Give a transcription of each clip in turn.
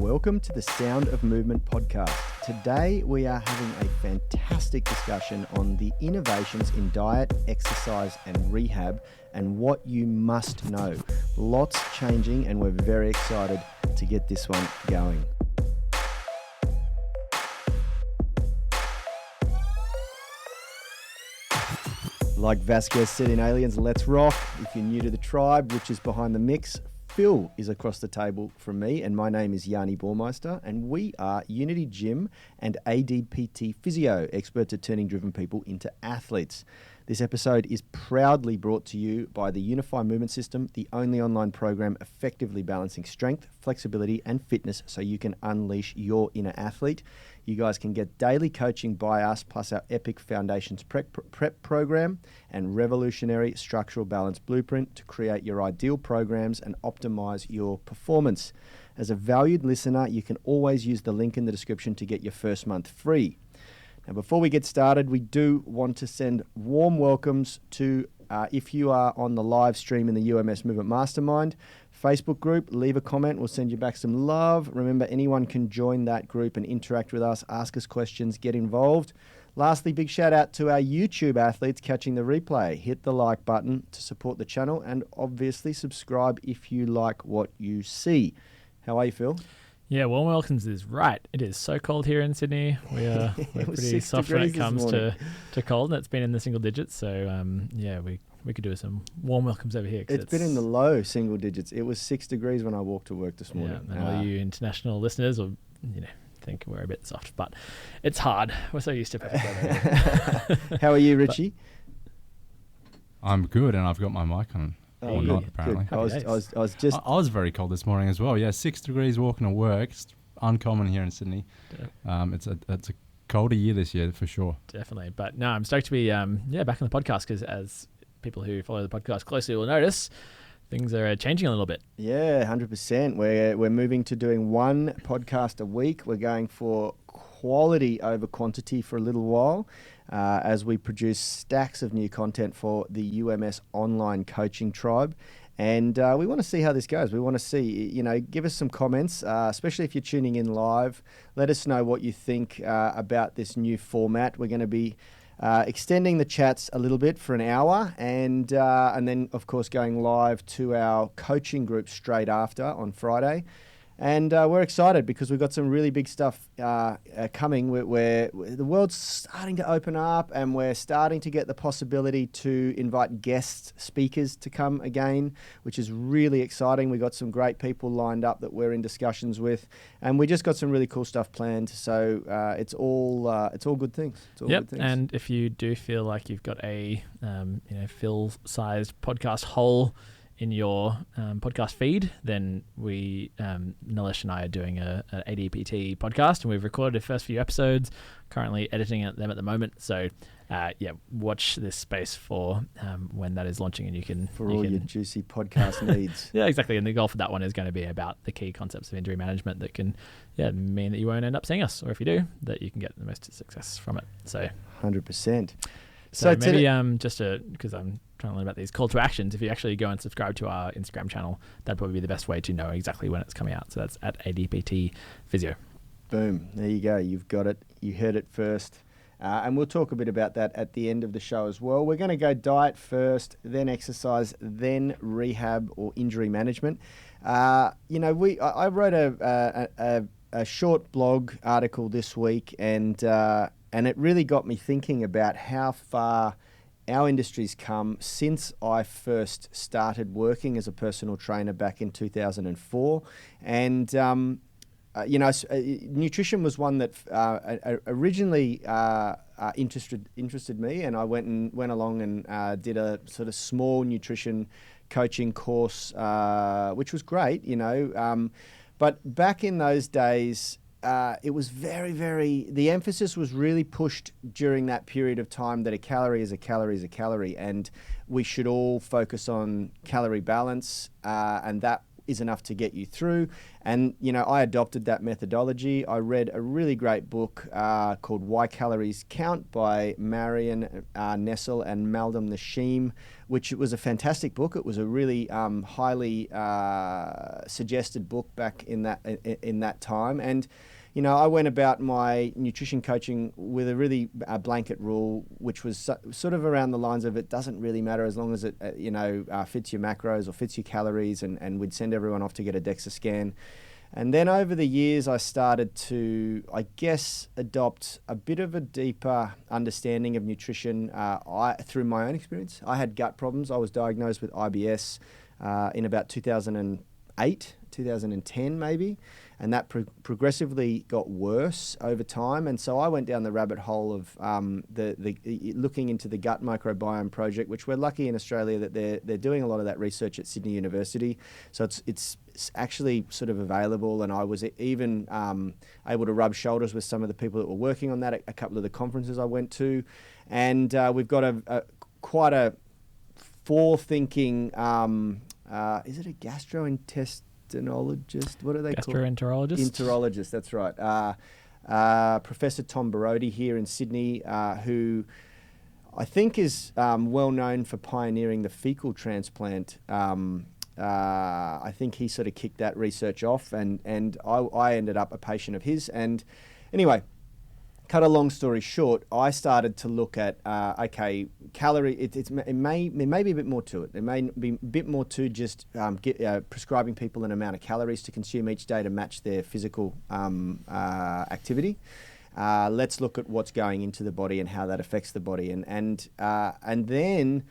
Welcome to the Sound of Movement podcast. Today we are having a fantastic discussion on the innovations in diet, exercise and rehab and what you must know. Lots changing and we're very excited to get this one going. Like Vasquez said in Aliens, let's rock. If you're new to the tribe, which is behind the mix, Phil is across the table from me, and my name is Yani and we are Unity Gym and ADPT Physio, experts at turning driven people into athletes. This episode is proudly brought to you by the Unify Movement System, the only online program effectively balancing strength, flexibility and fitness so you can unleash your inner athlete. You guys can get daily coaching by us, plus our epic Foundations prep program and revolutionary structural balance blueprint to create your ideal programs and optimize your performance. As a valued listener, you can always use the link in the description to get your first month free. Now, before we get started, we do want to send warm welcomes to, if you are on the live stream in the UMS Movement Mastermind Facebook group, leave a comment. We'll send you back some love. Remember, anyone can join that group and interact with us, ask us questions, get involved. Lastly, big shout out to our YouTube athletes catching the replay. Hit the like button to support the channel and obviously subscribe if you like what you see. How are you, Phil? Yeah, warm welcomes is right. It is so cold here in Sydney. We're pretty soft when it comes to cold, and it's been in the single digits. So we could do some warm welcomes over here. It's been in the low single digits. It was 6 degrees when I walked to work this morning. Yeah, and all you international listeners will think we're a bit soft, but it's hard. We're so used to it. How are you, Richie? I'm good, and I've got my mic on. Oh, or not, apparently. I was very cold this morning as well. Yeah, 6 degrees walking to work. It's uncommon here in Sydney. Yeah. It's a colder year this year for sure. Definitely. But no, I'm stoked to be back on the podcast because as people who follow the podcast closely will notice, things are changing a little bit. Yeah, 100%. We're moving to doing one podcast a week. We're going for quality over quantity for a little while as we produce stacks of new content for the UMS online coaching tribe. And we want to see how this goes. We want to see, give us some comments, especially if you're tuning in live. Let us know what you think about this new format. We're going to be extending the chats a little bit for an hour and then, of course, going live to our coaching group straight after on Friday. And we're excited because we've got some really big stuff coming where the world's starting to open up and we're starting to get the possibility to invite guest speakers to come again, which is really exciting. We've got some great people lined up that we're in discussions with, and we just got some really cool stuff planned. So it's all good things. It's all good things. And if you do feel like you've got a Phil-sized podcast hole in your podcast feed, then we, Nilesh and I are doing an ADPT podcast, and we've recorded the first few episodes, currently editing them at the moment. So, watch this space for when that is launching, and you can... your juicy podcast needs. Yeah, exactly. And the goal for that one is going to be about the key concepts of injury management that can mean that you won't end up seeing us, or if you do, that you can get the most success from it. So 100%. So maybe just because I'm trying to learn about these call to actions, if you actually go and subscribe to our Instagram channel, that'd probably be the best way to know exactly when it's coming out. So that's at ADPT Physio. Boom. There you go. You've got it. You heard it first. And we'll talk a bit about that at the end of the show as well. We're going to go diet first, then exercise, then rehab or injury management. I wrote a short blog article this week and it really got me thinking about how far our industry's come since I first started working as a personal trainer back in 2004. And, nutrition was one that originally interested me. And I went along and did a sort of small nutrition coaching course, which was great, but back in those days, it was the emphasis was really pushed during that period of time that a calorie is a calorie is a calorie, and we should all focus on calorie balance, and that is enough to get you through. And, I adopted that methodology. I read a really great book called Why Calories Count by Marion Nessel and Maldam Nasheem, which was a fantastic book. It was a really highly suggested book back in that time. And I went about my nutrition coaching with a really blanket rule, which was sort of around the lines of it doesn't really matter as long as it, fits your macros or fits your calories, and we'd send everyone off to get a DEXA scan. And then over the years, I started to, I guess, adopt a bit of a deeper understanding of nutrition through my own experience. I had gut problems. I was diagnosed with IBS in about 2008, 2010 maybe. And that progressively got worse over time. And so I went down the rabbit hole of looking into the gut microbiome project, which we're lucky in Australia that they're doing a lot of that research at Sydney University. So it's actually sort of available. And I was even able to rub shoulders with some of the people that were working on that at a couple of the conferences I went to. And we've got quite a forward-thinking, is it a gastroenterologist? What are they called? Gastroenterologist. Enterologist, that's right. Professor Tom Barodi here in Sydney, who I think is well known for pioneering the fecal transplant. I think he sort of kicked that research off, and I ended up a patient of his. And anyway, cut a long story short, I started to look at, calorie, it may be a bit more to it. It may be a bit more to just prescribing people an amount of calories to consume each day to match their physical activity. Let's look at what's going into the body and how that affects the body. And then,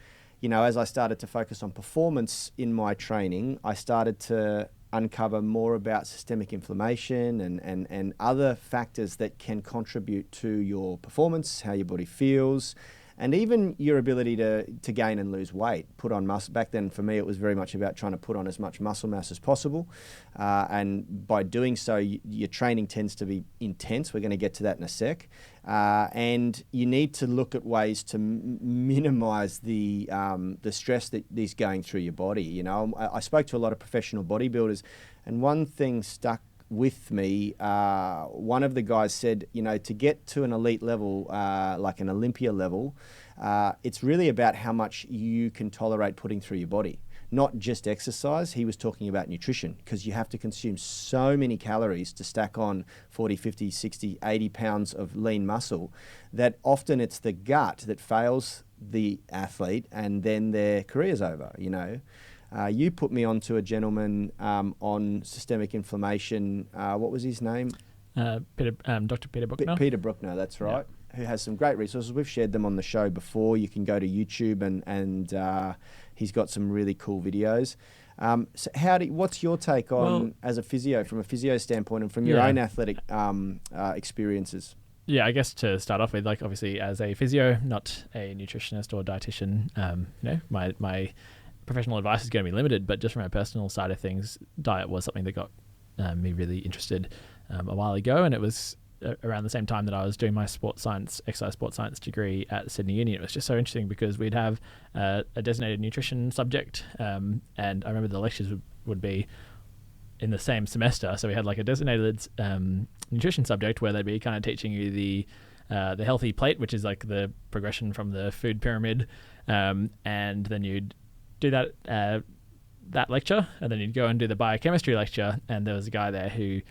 as I started to focus on performance in my training, I started to uncover more about systemic inflammation and other factors that can contribute to your performance, how your body feels, and even your ability to gain and lose weight, put on muscle. Back then, for me, it was very much about trying to put on as much muscle mass as possible. And by doing so, your training tends to be intense. We're going to get to that in a sec. And you need to look at ways to minimize the stress that is going through your body. I spoke to a lot of professional bodybuilders, and one thing stuck with me. One of the guys said, to get to an elite level, like an Olympia level, it's really about how much you can tolerate putting through your body, not just exercise. He was talking about nutrition, because you have to consume so many calories to stack on 40, 50, 60, 80 pounds of lean muscle that often it's the gut that fails the athlete, and then their career's over, You put me on to a gentleman on systemic inflammation. What was his name? Dr. Peter Bruckner. Peter Bruckner, that's right. Yeah. Who has some great resources. We've shared them on the show before. You can go to YouTube and he's got some really cool videos. So what's your take on, as a physio, from a physio standpoint and from your own athletic experiences? Yeah, I guess to start off with, obviously as a physio, not a nutritionist or dietitian, my professional advice is going to be limited, but just from a personal side of things, diet was something that got me really interested a while ago, and it was around the same time that I was doing my exercise sports science degree at Sydney Uni. It was just so interesting because we'd have a designated nutrition subject, and I remember the lectures would be in the same semester, so we had a designated nutrition subject where they'd be kind of teaching you the healthy plate, which is the progression from the food pyramid, and then you'd do that lecture, and then you'd go and do the biochemistry lecture, and there was a guy there who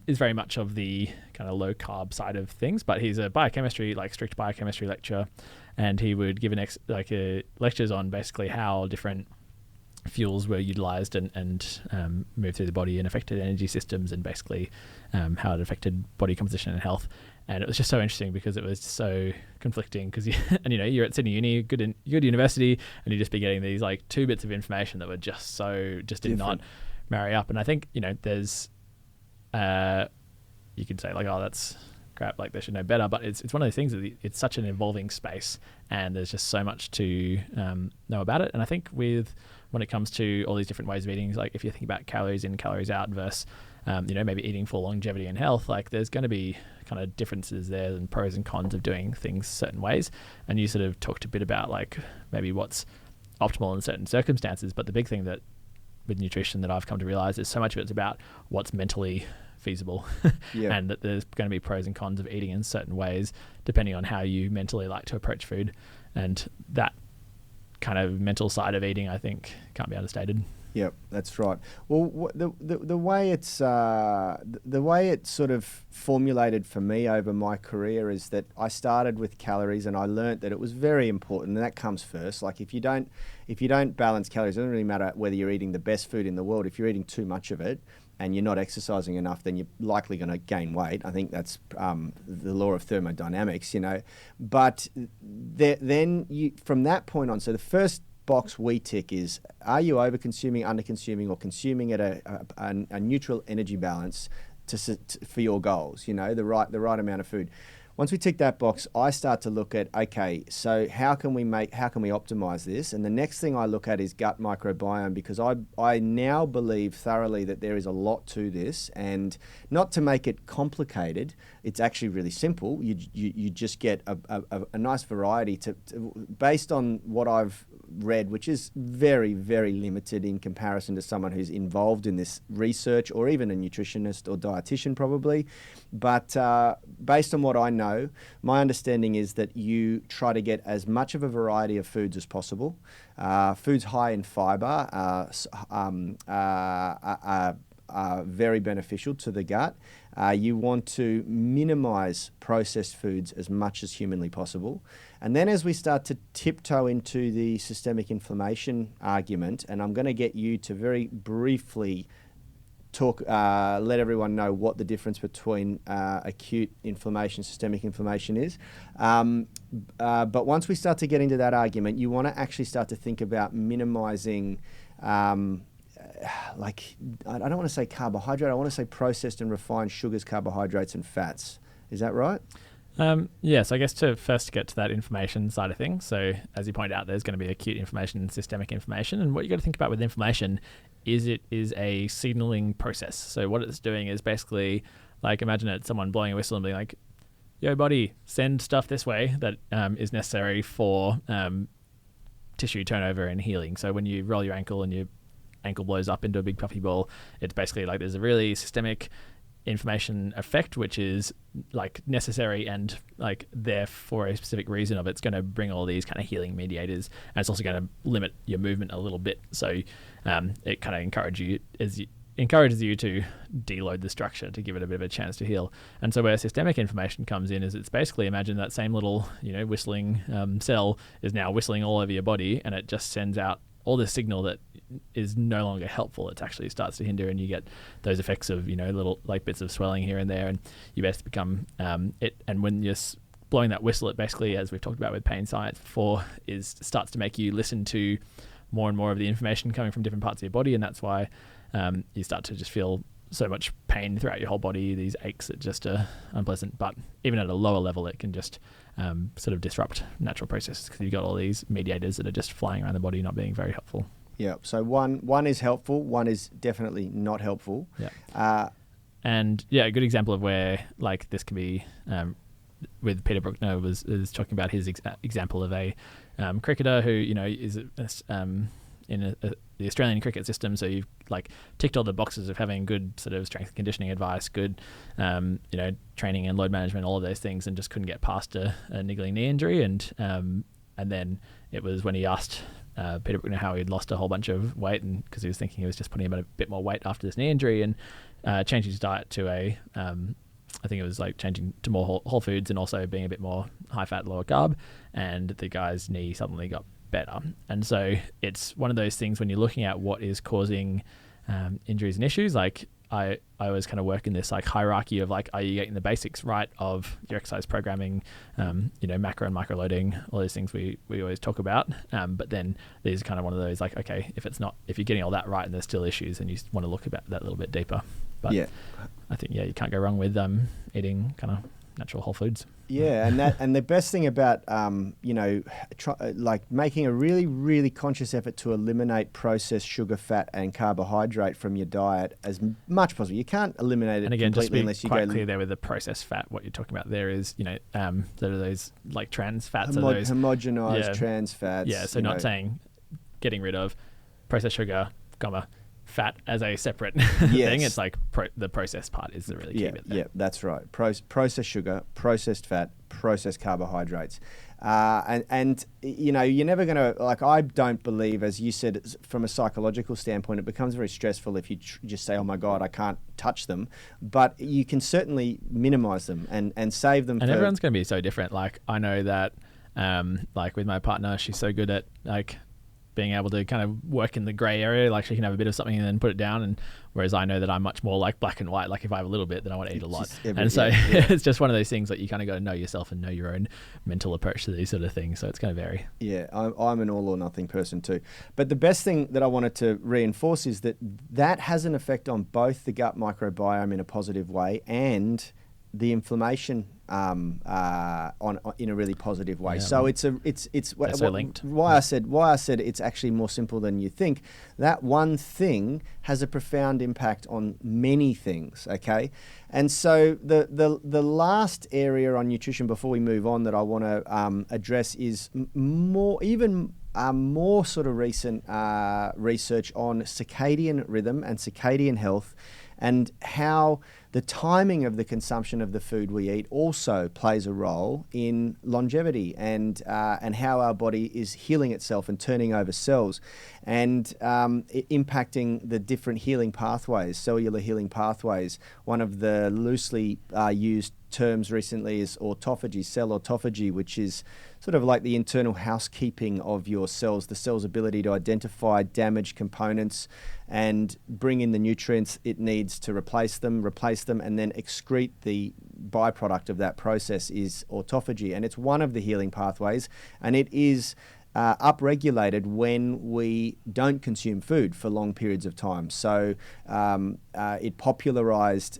is very much of the kind of low carb side of things, but he's a biochemistry, strict biochemistry lecturer, and he would give lectures on basically how different fuels were utilized and moved through the body and affected energy systems, and basically how it affected body composition and health. And it was just so interesting because it was so conflicting, because you're at Sydney Uni, good university, and you'd just be getting these 2 bits of information that were just did not marry up. And I think there's you could say oh, that's crap, they should know better, but it's one of those things that it's such an evolving space, and there's just so much to know about it. And I think when it comes to all these different ways of eating, if you think about calories in, calories out versus maybe eating for longevity and health, there's going to be kind of differences there and pros and cons of doing things certain ways. And you sort of talked a bit about maybe what's optimal in certain circumstances, but the big thing that with nutrition that I've come to realize is so much of it's about what's mentally feasible Yeah. and that there's going to be pros and cons of eating in certain ways depending on how you mentally like to approach food, and that kind of mental side of eating I think can't be understated. Yep, that's right. Well, the way it's the way it's sort of formulated for me over my career is that I started with calories, and I learnt that it was very important, and that comes first. Like if you don't balance calories, it doesn't really matter whether you're eating the best food in the world. If you're eating too much of it and you're not exercising enough, then you're likely going to gain weight. I think that's the law of thermodynamics, you know. But then you, from that point on, so the first box we tick is, are you over consuming, under consuming, or consuming at a neutral energy balance for your goals, you know, the right amount of food. Once we tick that box, I start to look at, okay, so how can we optimize this? And the next thing I look at is gut microbiome, because I now believe thoroughly that there is a lot to this, and not to make it complicated, it's actually really simple. You just get a nice variety based on what I've read, which is very, very limited in comparison to someone who's involved in this research, or even a nutritionist or dietitian probably. But based on what I know, my understanding is that you try to get as much of a variety of foods as possible. Foods high in fiber are very beneficial to the gut. You want to minimize processed foods as much as humanly possible. And then as we start to tiptoe into the systemic inflammation argument, and I'm going to get you to very briefly let everyone know what the difference between acute inflammation, systemic inflammation is. But once we start to get into that argument, you want to actually start to think about minimizing like, I don't want to say carbohydrate, I want to say processed and refined sugars, carbohydrates, and fats. Is that right? Yes, I guess to first get to that inflammation side of things. So as you point out, there's going to be acute inflammation and systemic inflammation. And what you got to think about with inflammation is it is a signaling process. So what it's doing is basically, like, imagine it someone blowing a whistle and being like, yo, body, send stuff this way that is necessary for tissue turnover and healing. So when you roll your ankle and your ankle blows up into a big puffy ball, it's basically like there's a really systemic inflammation effect, which is like necessary and like there for a specific reason of it's going to bring all these kind of healing mediators, and it's also going to limit your movement a little bit. So it kind of encourages you to deload the structure to give it a bit of a chance to heal. And so where systemic inflammation comes in is it's basically, imagine that same little, whistling cell is now whistling all over your body, and it just sends out all this signal that is no longer helpful. It actually starts to hinder, and you get those effects of, little like bits of swelling here and there, and you basically become it. And when you're blowing that whistle, it basically, as we've talked about with pain science before, starts to make you listen to more and more of the information coming from different parts of your body, and that's why you start to just feel so much pain throughout your whole body, these aches that just are unpleasant. But even at a lower level, it can just sort of disrupt natural processes, because you've got all these mediators that are just flying around the body, not being very helpful. Yeah. So one is helpful, one is definitely not helpful. Yeah. And yeah, a good example of where like this can be with Peter Bruckner was talking about his example of a cricketer who is in the Australian cricket system. So you've like ticked all the boxes of having good sort of strength and conditioning advice, good training and load management, all of those things, and just couldn't get past a niggling knee injury. And then it was when he asked Peter Bruckner how he'd lost a whole bunch of weight, and because he was thinking he was just putting a bit more weight after this knee injury, and changed his diet to I think it was like changing to more whole foods and also being a bit more high fat, lower carb, and the guy's knee suddenly got better. And so it's one of those things when you're looking at what is causing injuries and issues, like I always kind of work in this like hierarchy of like, are you getting the basics right of your exercise programming, macro and micro loading, all those things we always talk about. But then there's kind of one of those like, okay, if you're getting all that right and there's still issues, then you want to look about that a little bit deeper. But yeah, I think, you can't go wrong with eating kind of natural whole foods. Yeah, and the best thing about like making a really, really conscious effort to eliminate processed sugar, fat, and carbohydrate from your diet as much as possible. You can't eliminate it, and again, completely just be unless you quite clear there with the processed fat. What you're talking about there is that are those like trans fats, homogenized trans fats. Yeah, so not saying getting rid of processed sugar, fat as a separate Yes. thing. It's like the processed part is the really key bit there. Yeah, that's right. Processed sugar, processed fat, processed carbohydrates. And you know, you're never going to, like, I don't believe, as you said, from a psychological standpoint, it becomes very stressful if you just say, oh my God, I can't touch them. But you can certainly minimize them and save them. And everyone's going to be so different. Like, I know that, like with my partner, she's so good at like being able to kind of work in the gray area. Like, she can have a bit of something and then put it down. And whereas I know that I'm much more like black and white. Like, if I have a little bit, then I want to eat a lot. It's just one of those things that you kind of got to know yourself and know your own mental approach to these sort of things. So it's going to vary. Yeah, I'm an all or nothing person too. But the best thing that I wanted to reinforce is that has an effect on both the gut microbiome in a positive way and the inflammation in a really positive way. Yeah. So it's so linked. Why I said it's actually more simple than you think. That one thing has a profound impact on many things. Okay, and so the last area on nutrition before we move on that I want to address is more sort of recent research on circadian rhythm and circadian health, and how the timing of the consumption of the food we eat also plays a role in longevity and how our body is healing itself and turning over cells, and impacting the different healing pathways, cellular healing pathways. One of the loosely used terms recently is autophagy, cell autophagy, which is sort of like the internal housekeeping of your cells, the cell's ability to identify damaged components and bring in the nutrients it needs to replace them, and then excrete the byproduct of that process is autophagy. And it's one of the healing pathways, and it is upregulated when we don't consume food for long periods of time. So it popularized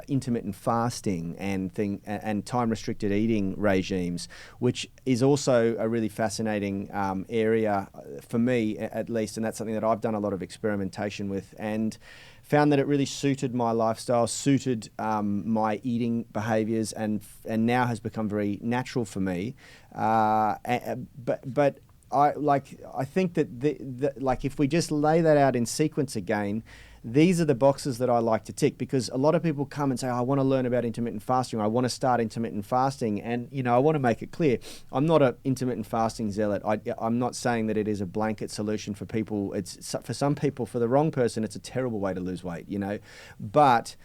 intermittent fasting and time-restricted eating regimes, which is also a really fascinating area for me, at least, and that's something that I've done a lot of experimentation with, and found that it really suited my lifestyle, suited my eating behaviors, and now has become very natural for me. But I think that like if we just lay that out in sequence again, these are the boxes that I like to tick, because a lot of people come and say, I want to learn about intermittent fasting, or I want to start intermittent fasting. And, you know, I want to make it clear, I'm not an intermittent fasting zealot. I'm not saying that it is a blanket solution for people. It's for some people, for the wrong person, it's a terrible way to lose weight, you know. But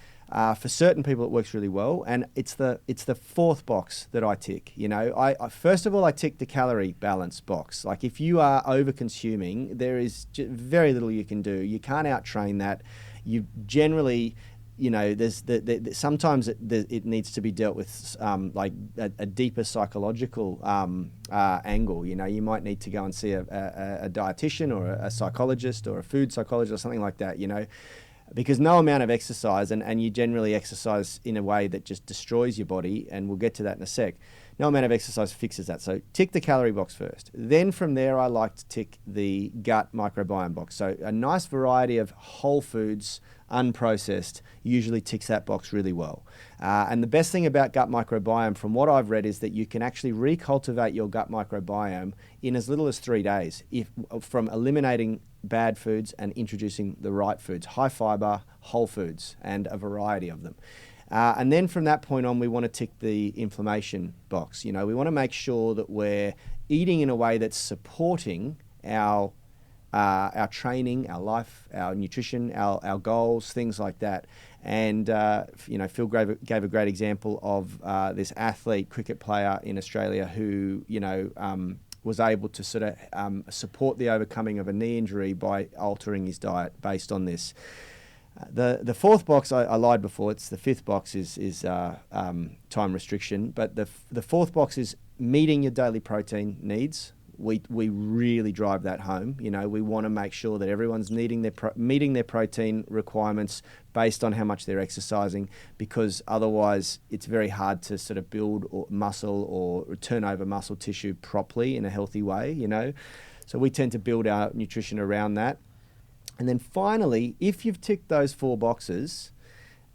for certain people, it works really well, and it's the fourth box that I tick. You know, I first of all, I tick the calorie balance box. Like, if you are over consuming, there is very little you can do. You can't out-train that. You generally, you know, there's sometimes it needs to be dealt with like a deeper psychological angle. You know, you might need to go and see a dietitian or a psychologist or a food psychologist or something like that. You know. Because no amount of exercise, and you generally exercise in a way that just destroys your body, and we'll get to that in a sec, no amount of exercise fixes that. So tick the calorie box first. Then from there, I like to tick the gut microbiome box. So a nice variety of whole foods, unprocessed, usually ticks that box really well. And the best thing about gut microbiome, from what I've read, is that you can actually recultivate your gut microbiome in as little as 3 days, from eliminating bad foods and introducing the right foods, high fiber, whole foods, and a variety of them. And then from that point on, we want to tick the inflammation box. You know, we want to make sure that we're eating in a way that's supporting our training, our life, our nutrition, our goals, things like that. And, you know, Phil gave a great example of this athlete, cricket player in Australia who, you know, was able to sort of support the overcoming of a knee injury by altering his diet based on this. The fourth box, I lied before, it's the fifth box is time restriction, but the fourth box is meeting your daily protein needs. We really drive that home. You know, we want to make sure that everyone's meeting their protein requirements based on how much they're exercising, because otherwise it's very hard to sort of build muscle or turn over muscle tissue properly in a healthy way, you know. So we tend to build our nutrition around that. And then finally, if you've ticked those 4 boxes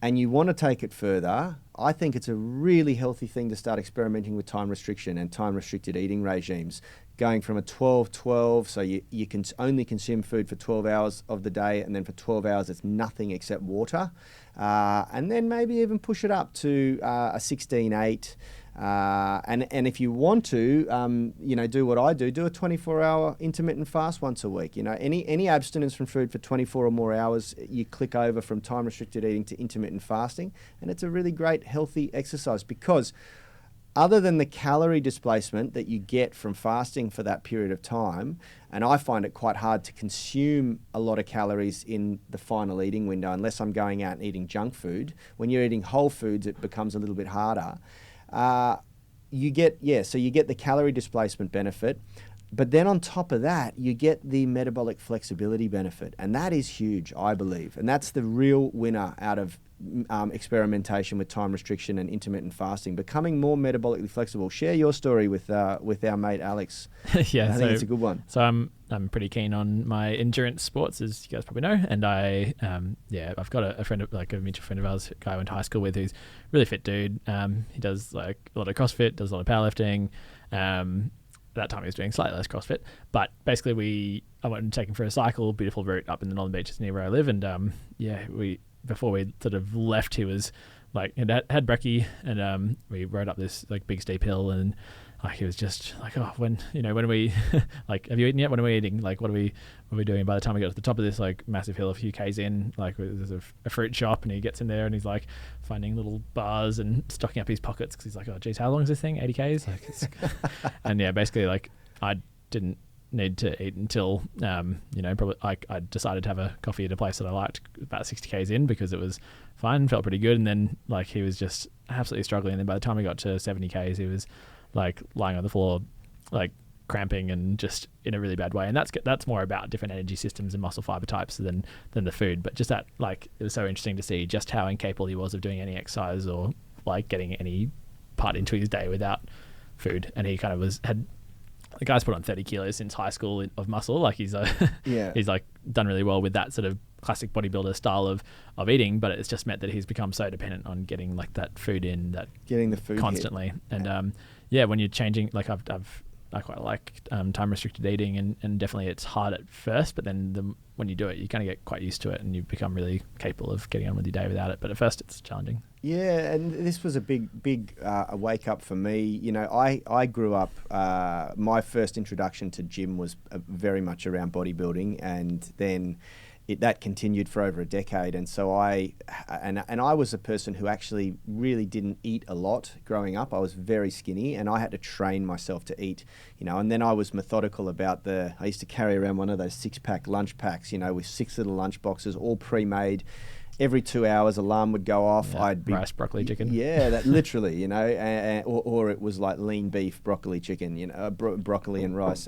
and you want to take it further, I think it's a really healthy thing to start experimenting with time restriction and time restricted eating regimes. going from a 12-12, so you can only consume food for 12 hours of the day, and then for 12 hours it's nothing except water. And then maybe even push it up to a 16-8. And if you want to, do what I do a 24-hour intermittent fast once a week. Any abstinence from food for 24 or more hours, you click over from time-restricted eating to intermittent fasting, and it's a really great, healthy exercise because other than the calorie displacement that you get from fasting for that period of time, and I find it quite hard to consume a lot of calories in the final eating window unless I'm going out and eating junk food. When you're eating whole foods, it becomes a little bit harder. You get the calorie displacement benefit, but then on top of that, you get the metabolic flexibility benefit, and that is huge, I believe, and that's the real winner out of experimentation with time restriction and intermittent fasting, becoming more metabolically flexible. Share your story with our mate Alex. Yeah, I think it's a good one. So I'm pretty keen on my endurance sports, as you guys probably know, and I've got a friend, like a mutual friend of ours, a guy I went to high school with, who's a really fit dude. He does like a lot of CrossFit, does a lot of powerlifting. That time he was doing slightly less CrossFit, but basically I went and take him for a cycle, beautiful route up in the Northern Beaches near where I live, and before we sort of left, he was like, had brekkie, and we rode up this like big steep hill, and like he was just like, oh, when are we like, have you eaten yet? When are we eating? Like, what are we doing? By the time we got to the top of this like massive hill a few k's in, like there's a fruit shop, and he gets in there and he's like finding little bars and stocking up his pockets because he's like, oh geez, how long is this thing? 80 k's? Like, and yeah, basically like I didn't need to eat until probably like I decided to have a coffee at a place that I liked about 60 k's in because it was fine, felt pretty good, and then like he was just absolutely struggling, and then by the time we got to 70 k's he was like lying on the floor like cramping and just in a really bad way, and that's more about different energy systems and muscle fiber types than the food. But just that, like, it was so interesting to see just how incapable he was of doing any exercise or like getting any part into his day without food, and he kind of the guy's put on 30 kilos since high school of muscle. Like he's like done really well with that sort of classic bodybuilder style of eating, but it's just meant that he's become so dependent on getting like that food in, getting the food constantly. Hit. And when you're changing, like I quite like time restricted eating, and definitely it's hard at first, but then when you do it, you kind of get quite used to it, and you become really capable of getting on with your day without it. But at first, it's challenging. Yeah, and this was a big wake up for me. I grew up. My first introduction to gym was very much around bodybuilding, and then that continued for over a decade. And so I was a person who actually really didn't eat a lot growing up. I was very skinny, and I had to train myself to eat, and then I was methodical about I used to carry around one of those 6-pack lunch packs, with 6 little lunch boxes, all pre-made. Every 2 hours, alarm would go off. Yeah, I'd be rice, broccoli, chicken. Yeah, that literally, or it was like lean beef, broccoli, chicken, broccoli and rice.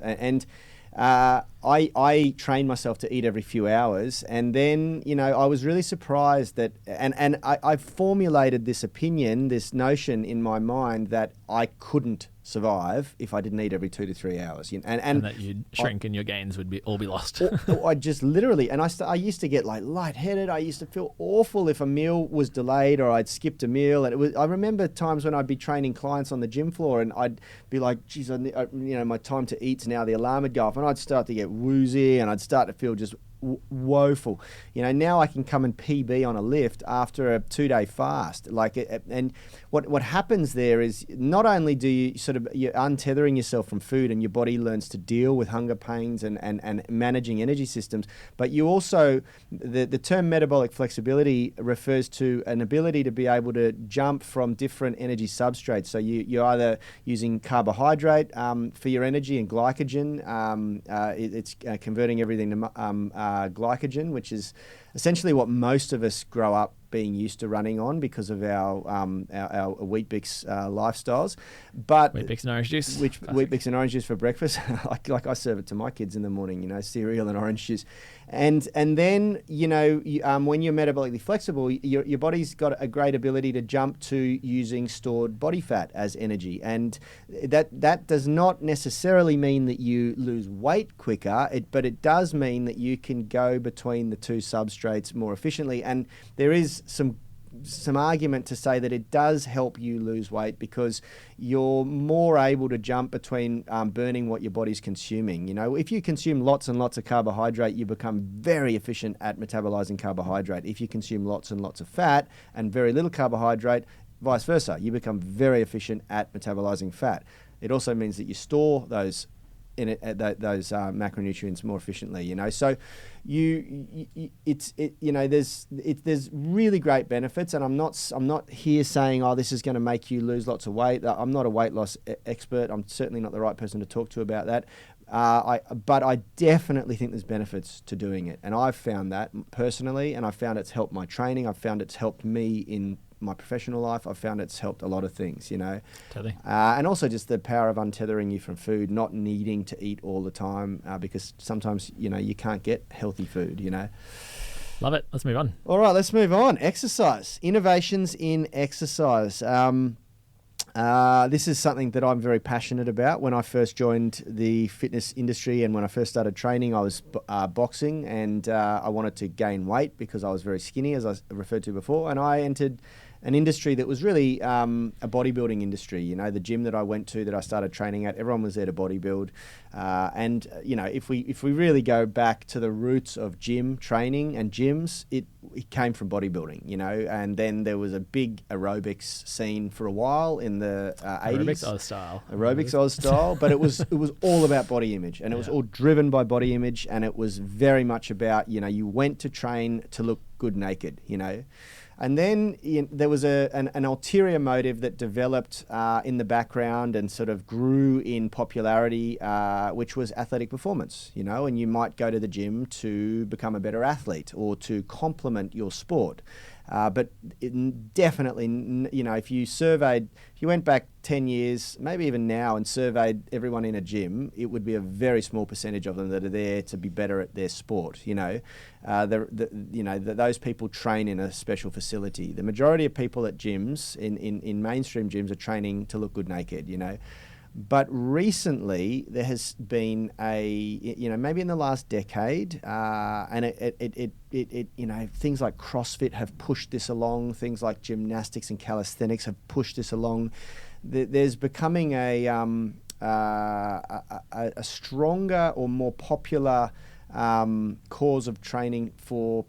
I trained myself to eat every few hours, and then I was really surprised that, and I formulated this opinion, this notion in my mind that I couldn't survive if I didn't eat every 2 to 3 hours, and that you'd shrink and your gains would all be lost. I just literally, and I used to get like lightheaded. I used to feel awful if a meal was delayed or I'd skipped a meal, and I remember times when I'd be training clients on the gym floor, and I'd be like, geez, my time to eat's now. The alarm would go off, and I'd start to get woozy, and I'd start to feel just woeful. Now I can come and PB on a lift after a 2-day fast. And what happens there is not only do you're untethering yourself from food, and your body learns to deal with hunger pains and managing energy systems, but you also, the term metabolic flexibility refers to an ability to be able to jump from different energy substrates. So you're either using carbohydrate for your energy and glycogen. It's converting everything to glycogen, which is essentially what most of us grow up being used to running on because of our Weet-Bix lifestyles. But Weet-Bix and orange juice. Weet-Bix and orange juice for breakfast. like I serve it to my kids in the morning, cereal and orange juice. And then, when you're metabolically flexible, your body's got a great ability to jump to using stored body fat as energy. And that does not necessarily mean that you lose weight quicker, but it does mean that you can go between the two substrates more efficiently. And there is some some argument to say that it does help you lose weight because you're more able to jump between burning what your body's consuming. You know, if you consume lots and lots of carbohydrate, you become very efficient at metabolizing carbohydrate. If you consume lots and lots of fat and very little carbohydrate, vice versa, you become very efficient at metabolizing fat. It also means that you store those macronutrients more efficiently, you know. So there's really great benefits, and I'm not here saying, oh, this is going to make you lose lots of weight. I'm not a weight loss expert. I'm certainly not the right person to talk to about that. But I definitely think there's benefits to doing it, and I've found that personally, and I've found it's helped my training. I've found it's helped me in my professional life. I've found it's helped a lot of things, you know. Totally. And also just the power of untethering you from food, not needing to eat all the time, because sometimes, you know, you can't get healthy food, you know. Love it. Let's move on. All right, let's move on. Exercise. Innovations in exercise. This is something that I'm very passionate about. When I first joined the fitness industry and when I first started training, I was boxing, and I wanted to gain weight because I was very skinny, as I referred to before, and I entered an industry that was really a bodybuilding industry. You know, the gym that I went to, that I started training at, everyone was there to bodybuild. And you know, if we really go back to the roots of gym training and gyms, it came from bodybuilding. You know, and then there was a big aerobics scene for a while in the 80s. Aerobics Oz style. Aerobics Oz style, but it was all about body image, and it was all driven by body image, and it was very much about, you know, you went to train to look good naked, you know. And then there was an ulterior motive that developed in the background and sort of grew in popularity, which was athletic performance, you know, and you might go to the gym to become a better athlete or to complement your sport. But definitely, you know, if you went back 10 years, maybe even now, and surveyed everyone in a gym, it would be a very small percentage of them that are there to be better at their sport. You know, those people train in a special facility. The majority of people at gyms, in mainstream gyms, are training to look good naked. You know. But recently, there has been maybe in the last decade, and things like CrossFit have pushed this along. Things like gymnastics and calisthenics have pushed this along. There's becoming a stronger or more popular cause of training for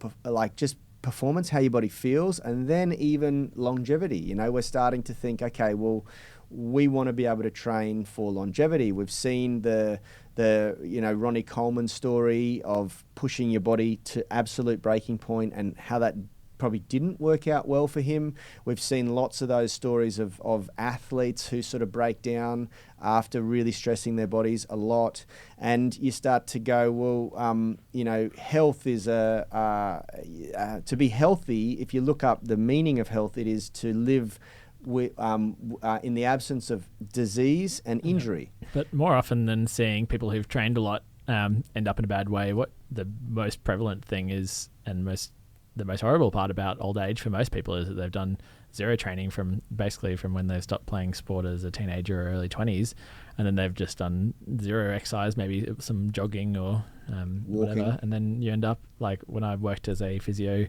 just performance, how your body feels, and then even longevity. You know, we're starting to think, okay, well, we want to be able to train for longevity. We've seen the Ronnie Coleman story of pushing your body to absolute breaking point and how that probably didn't work out well for him. We've seen lots of those stories of athletes who sort of break down after really stressing their bodies a lot. And you start to go, well, health is to be healthy. If you look up the meaning of health, it is to live in the absence of disease and injury. But more often than seeing people who've trained a lot end up in a bad way, what the most prevalent thing is, and the most horrible part about old age for most people, is that they've done zero training from when they stopped playing sport as a teenager or early 20s, and then they've just done zero exercise, maybe some jogging or whatever, and then you end up like when I worked as a physio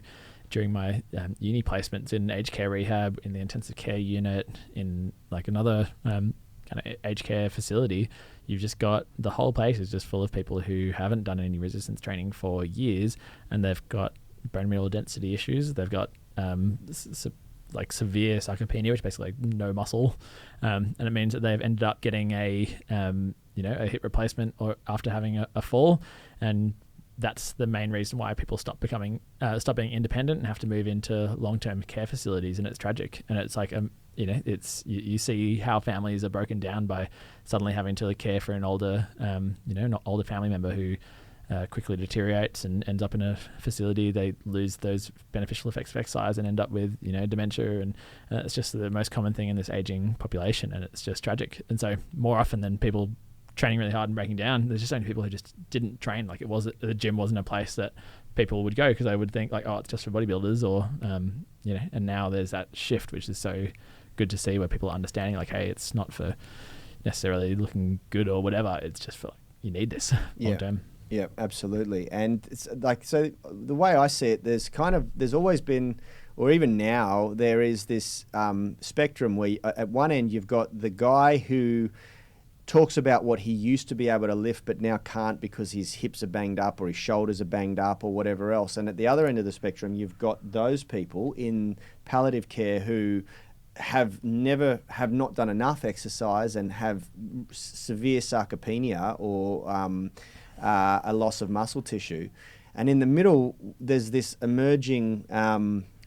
during my uni placements in aged care rehab, in the intensive care unit, in like another kind of aged care facility, you've just got the whole place is just full of people who haven't done any resistance training for years, and they've got bone mineral density issues. They've got severe sarcopenia, which basically like no muscle, and it means that they've ended up getting a hip replacement or after having a fall, and that's the main reason why people stop being independent and have to move into long-term care facilities, and it's tragic. And it's like you see how families are broken down by suddenly having to care for an older older family member who quickly deteriorates and ends up in a facility. They lose those beneficial effects of exercise and end up with dementia, and it's just the most common thing in this aging population, and it's just tragic. And so more often than people training really hard and breaking down, there's just only people who just didn't train. Like the gym wasn't a place that people would go because they would think like, oh, it's just for bodybuilders, or and now there's that shift, which is so good to see, where people are understanding like, hey, it's not for necessarily looking good or whatever, it's just for like, you need this long term. Yeah, absolutely. And it's like, so the way I see it, there's always been, or even now, there is this spectrum where at one end you've got the guy who talks about what he used to be able to lift but now can't because his hips are banged up or his shoulders are banged up or whatever else. And at the other end of the spectrum, you've got those people in palliative care who have not done enough exercise and have severe sarcopenia or a loss of muscle tissue. And in the middle, there's this emerging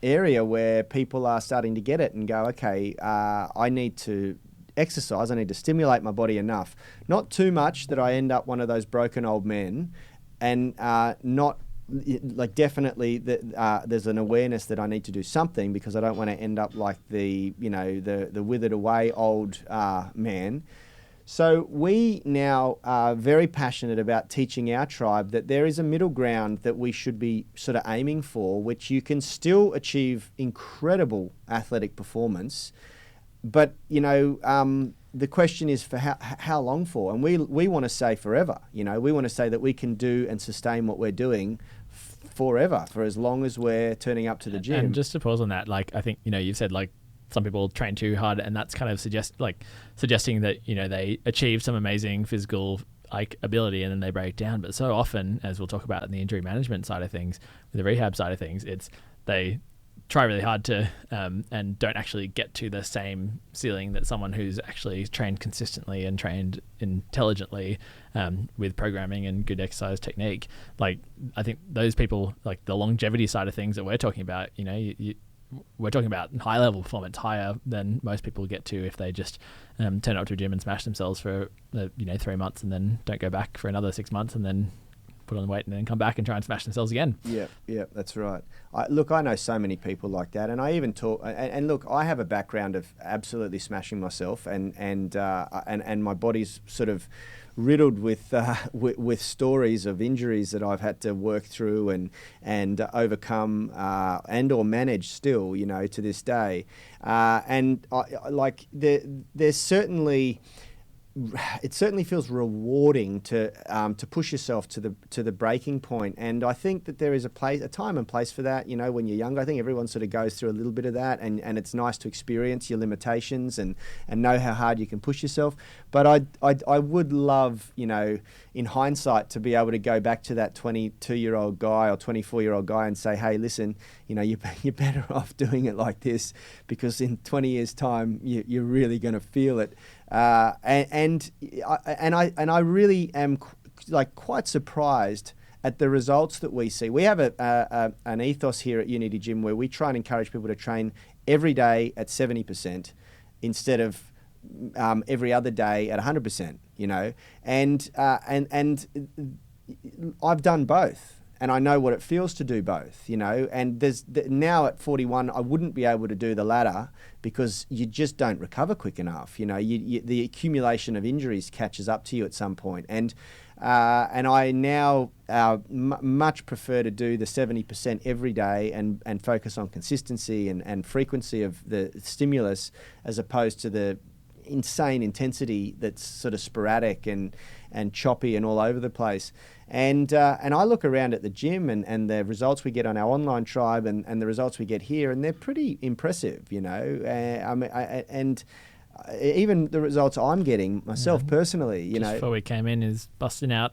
area where people are starting to get it and go, okay, I need to exercise, I need to stimulate my body enough, not too much that I end up one of those broken old men, and not like definitely there's an awareness that I need to do something because I don't want to end up like the withered away old man. So we now are very passionate about teaching our tribe that there is a middle ground that we should be sort of aiming for, which you can still achieve incredible athletic performance. But, the question is for how long for? And we want to say forever. We want to say that we can do and sustain what we're doing forever, for as long as we're turning up to the gym. And just to pause on that, I think, you've said, some people train too hard, and that's kind of suggesting that, they achieve some amazing physical ability and then they break down. But so often, as we'll talk about in the injury management side of things, with the rehab side of things, it's they try really hard to and don't actually get to the same ceiling that someone who's actually trained consistently and trained intelligently with programming and good exercise technique. I think those people, the longevity side of things that we're talking about, we're talking about high level performance, higher than most people get to if they just turn up to a gym and smash themselves for 3 months and then don't go back for another 6 months and then put on the weight and then come back and try and smash themselves again. Yeah, that's right. I know so many people like that, and I even talk. And look, I have a background of absolutely smashing myself, and my body's sort of riddled with stories of injuries that I've had to work through and overcome and or manage still, to this day. There's certainly. It certainly feels rewarding to push yourself to the breaking point, and I think that there is a time and place for that. When you're younger, I think everyone sort of goes through a little bit of that, and it's nice to experience your limitations and know how hard you can push yourself. But I would love, in hindsight, to be able to go back to that 22-year-old guy or 24-year-old guy and say, hey, listen, you're better off doing it like this, because in 20 years' time you're really going to feel it. And I really am quite surprised at the results that we see. We have an ethos here at Unity Gym where we try and encourage people to train every day at 70% instead of every other day at 100%. And I've done both. And I know what it feels to do both, and now at 41, I wouldn't be able to do the latter because you just don't recover quick enough. The accumulation of injuries catches up to you at some point. And I now much prefer to do the 70% every day and focus on consistency and frequency of the stimulus as opposed to the insane intensity that's sort of sporadic and choppy and all over the place. And I look around at the gym and the results we get on our online tribe and the results we get here, and they're pretty impressive, and even the results I'm getting myself personally, Just before we came in is busting out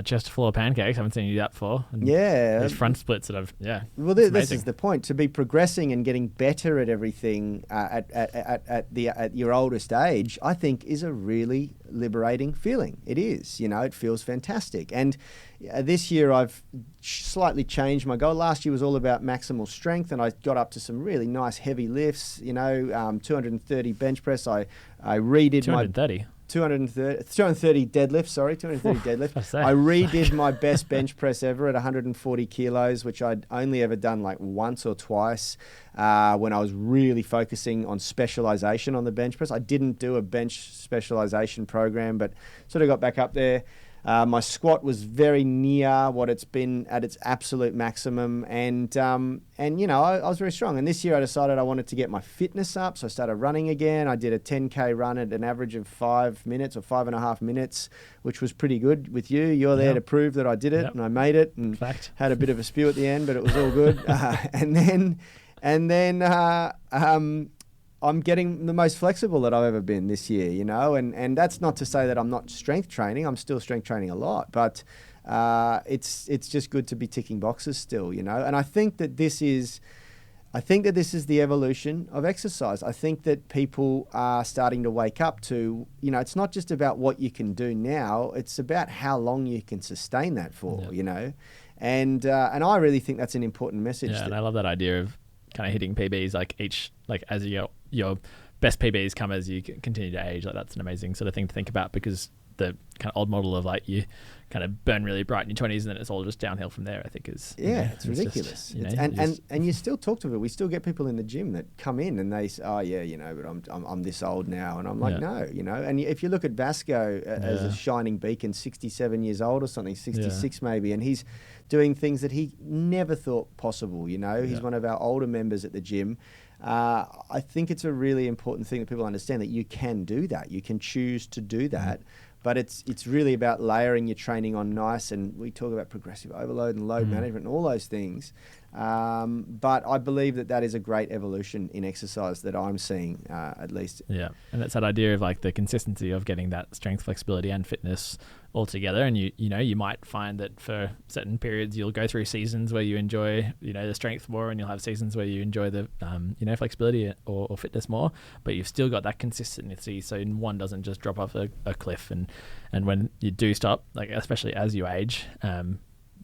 chest floor pancakes. I haven't seen you do that before. And yeah. These front splits that Well, this is the point. To be progressing and getting better at everything at your oldest age, I think is a really liberating feeling. It is, it feels fantastic. And this year I've slightly changed my goal. Last year was all about maximal strength, and I got up to some really nice heavy lifts, 230 bench press. I redid 230. 230 deadlift, sorry, 230 deadlift. I redid my best bench press ever at 140 kilos, which I'd only ever done once or twice when I was really focusing on specialization on the bench press. I didn't do a bench specialization program, but sort of got back up there. My squat was very near what it's been at its absolute maximum, and I was very strong. And this year I decided I wanted to get my fitness up, so I started running again. I did a 10K run at an average of 5 minutes or 5.5 minutes, which was pretty good with you. You're there to prove that I did it, and I made it, and had a bit of a spew at the end, but it was all good. And then I'm getting the most flexible that I've ever been this year, you know, and that's not to say that I'm not strength training. I'm still strength training a lot, but it's just good to be ticking boxes still, you know. And I think that this is the evolution of exercise. I think that people are starting to wake up to, you know, it's not just about what you can do now, it's about how long you can sustain that for, you know. And I really think that's an important message. Yeah, and I love that idea of kind of hitting PBs as your best PBs come as you continue to age. Like, that's an amazing sort of thing to think about, because the kind of old model of like you kind of burn really bright in your 20s and then it's all just downhill from there, I think is it's ridiculous. Just, and you still talk to people. We still get people in the gym that come in and they say, oh yeah, you know, but I'm this old now, and I'm like, no, you know. And if you look at Vasco as a shining beacon, 67 years old or something, 66 maybe, and he's doing things that he never thought possible, you know. He's one of our older members at the gym. I think it's a really important thing that people understand, that you can do that. You can choose to do that. But it's really about layering your training on nice, and we talk about progressive overload and load management and all those things. But I believe that is a great evolution in exercise that I'm seeing, at least. Yeah, and that's that idea of like the consistency of getting that strength, flexibility, and fitness all together. And you might find that for certain periods you'll go through seasons where you enjoy the strength more, and you'll have seasons where you enjoy the flexibility or fitness more. But you've still got that consistency, so one doesn't just drop off a cliff. And when you do stop, like especially as you age,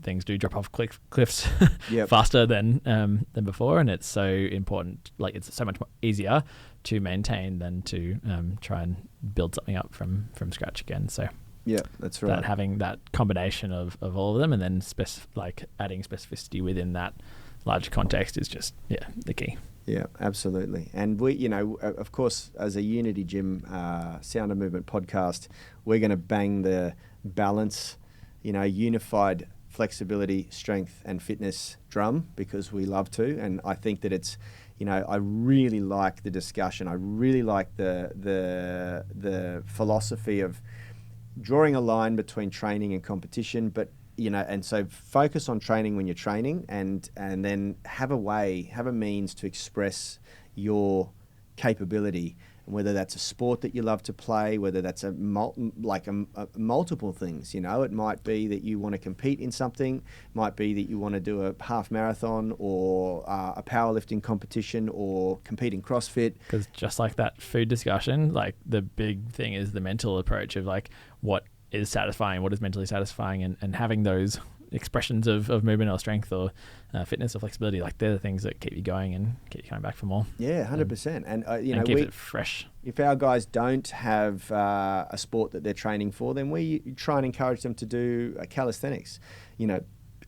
things do drop off cliffs faster than before, and it's so important. Like, it's so much more easier to maintain than to try and build something up from scratch again. So yeah, that's right. That having that combination of all of them, and then adding specificity within that larger context is just the key. Yeah, absolutely. And we, of course, as a Unity Gym Sound and Movement podcast, we're going to bang the balance, unified flexibility, strength and fitness drum, because we love to. And I think that it's, I really like the discussion. I really like the philosophy of drawing a line between training and competition, but and so focus on training when you're training, and then have a means to express your capability. And whether that's a sport that you love to play, whether that's multiple things, it might be that you want to compete in something, might be that you want to do a half marathon or a powerlifting competition or compete in CrossFit. Because just like that food discussion, like the big thing is the mental approach of like what is satisfying, what is mentally satisfying, and having those expressions of movement or strength or fitness or flexibility, like they're the things that keep you going and keep you coming back for more. Yeah, 100%. And keep it fresh. If our guys don't have a sport that they're training for, then we try and encourage them to do calisthenics,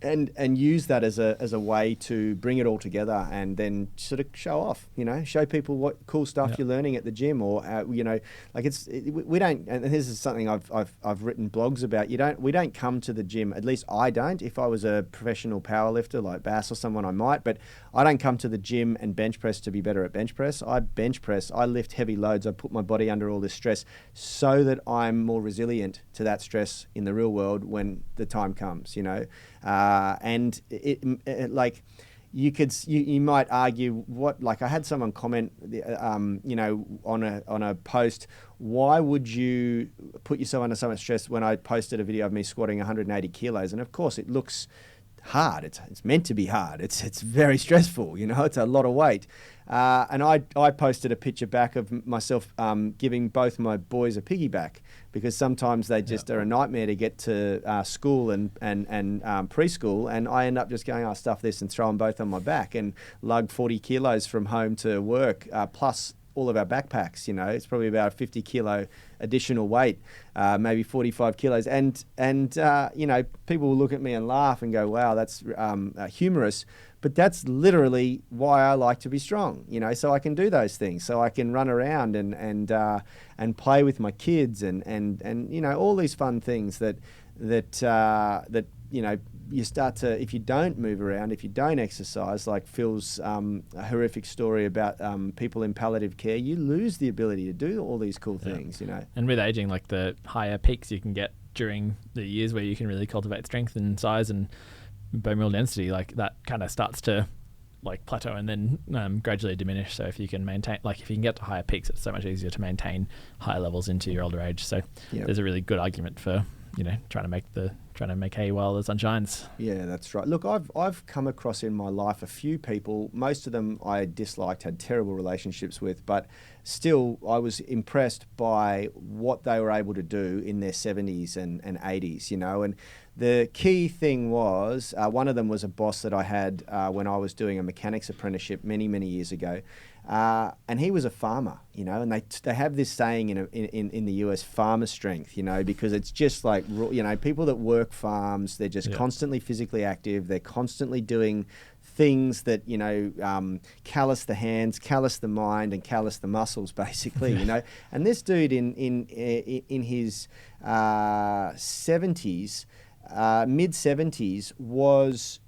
and use that as a way to bring it all together, and then sort of show off, show people what cool stuff you're learning at the gym, or we don't. And this is something I've written blogs about. We don't come to the gym. At least I don't. If I was a professional powerlifter like Bass or someone, I might, but I don't come to the gym and bench press to be better at bench press. I bench press. I lift heavy loads. I put my body under all this stress so that I'm more resilient to that stress in the real world when the time comes. And you might argue I had someone comment, on a post, why would you put yourself under so much stress when I posted a video of me squatting 180 kilos? And of course it looks hard. It's meant to be hard. It's very stressful. It's a lot of weight. And I posted a picture back of myself giving both my boys a piggyback, because sometimes they just are a nightmare to get to school and preschool, and I end up just going, stuff this, and throw them both on my back and lug 40 kilos from home to work, plus all of our backpacks. It's probably about a 50 kilo additional weight, maybe 45 kilos. And people will look at me and laugh and go, wow, that's humorous. But that's literally why I like to be strong, so I can do those things, so I can run around and play with my kids and all these fun things that you start to, if you don't move around, if you don't exercise, like Phil's horrific story about people in palliative care, you lose the ability to do all these cool things, And with aging, like the higher peaks you can get during the years where you can really cultivate strength and size and bone mineral density, like that kind of starts to like plateau and then gradually diminish. So if you can maintain, like if you can get to higher peaks, it's so much easier to maintain higher levels into your older age. So there's a really good argument for, trying to make hay while the sun shines. Yeah, that's right. Look, I've come across in my life a few people, most of them I disliked, had terrible relationships with, but still I was impressed by what they were able to do in their 70s and 80s, and the key thing was, one of them was a boss that I had when I was doing a mechanics apprenticeship many, many years ago. And he was a farmer, and they have this saying in the US, farmer strength, because it's just like, people that work farms, they're just constantly physically active. They're constantly doing things that, callous the hands, callous the mind, and callous the muscles, basically, And this dude in his 70s, mid-70s, was